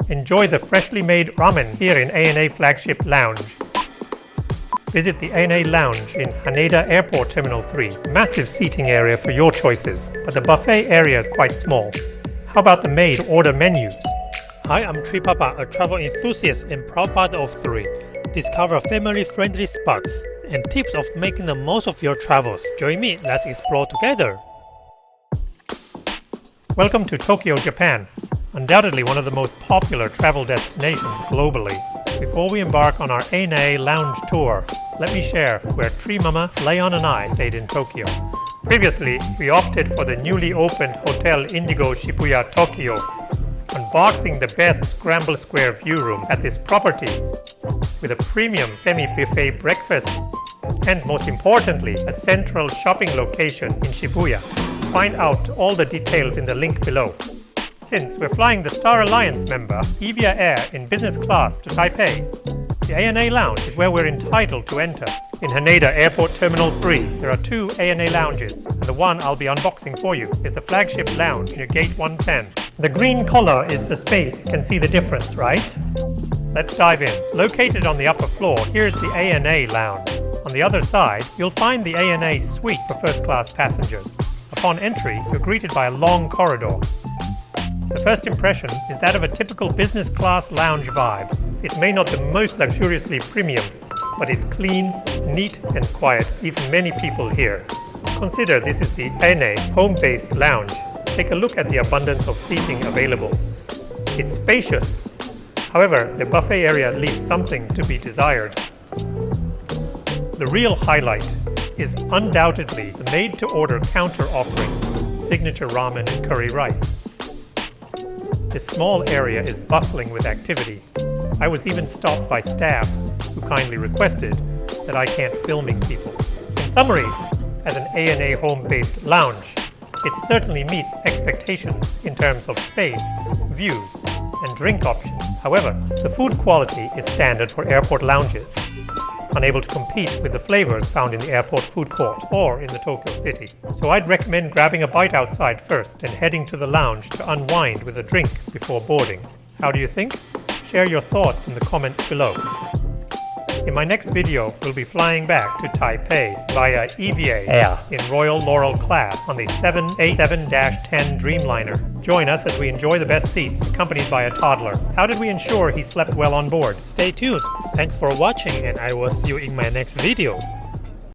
enjoy the freshly made ramen here in ANA Flagship Lounge. Visit the ANA Lounge in Haneda Airport Terminal 3. Massive seating area for your choices, but the buffet area is quite small. How about the made-to-order menus? Hi, I'm Tree Papa, a travel enthusiast and proud father of 3. Discover family-friendly spots and tips of making the most of your travels. Join me, let's explore together. Welcome to Tokyo, Japan. Undoubtedly one of the most popular travel destinations globally. Before we embark on our ANA Lounge tour, let me share where Tree Mama, Leon and I stayed in Tokyo. Previously, we opted for the newly opened Hotel Indigo Shibuya, Tokyo, unboxing the best scramble square view room at this property with a premium semi-buffet breakfast and, most importantly, a central shopping location in Shibuya. Find out all the details in the link below. Since we're flying the Star Alliance member Evia Air in business class to Taipei, the ANA Lounge is where we're entitled to enter. In Haneda Airport Terminal 3, there are 2 ANA lounges, and the one I'll be unboxing for you is the Flagship Lounge near Gate 110. The green color is the space. Can see the difference, right? Let's dive in. Located on the upper floor, here's the ANA Lounge. On the other side, you'll find the ANA Suite for first-class passengers. Upon entry, you're greeted by a long corridor. The first impression is that of a typical business class lounge vibe. It may not be most luxuriously premium, but it's clean, neat and quiet, even many people here. Consider this is the ANA home-based lounge. Take a look at the abundance of seating available. It's spacious. However, the buffet area leaves something to be desired. The real highlight is undoubtedly the made-to-order counter offering, signature ramen and curry rice. This small area is bustling with activity. I was even stopped by staff who kindly requested that I can't filming people. In summary, as an ANA home-based lounge, it certainly meets expectations in terms of space, views, and drink options. However, the food quality is standard for airport lounges, unable to compete with the flavors found in the airport food court or in the Tokyo city. So I'd recommend grabbing a bite outside first and heading to the lounge to unwind with a drink before boarding. How do you think? Share your thoughts in the comments below. In my next video, we'll be flying back to Taipei via EVA Air in Royal Laurel class on the 787-10 Dreamliner. Join us as we enjoy the best seats, accompanied by a toddler. How did we ensure he slept well on board? Stay tuned. Thanks for watching and I will see you in my next video.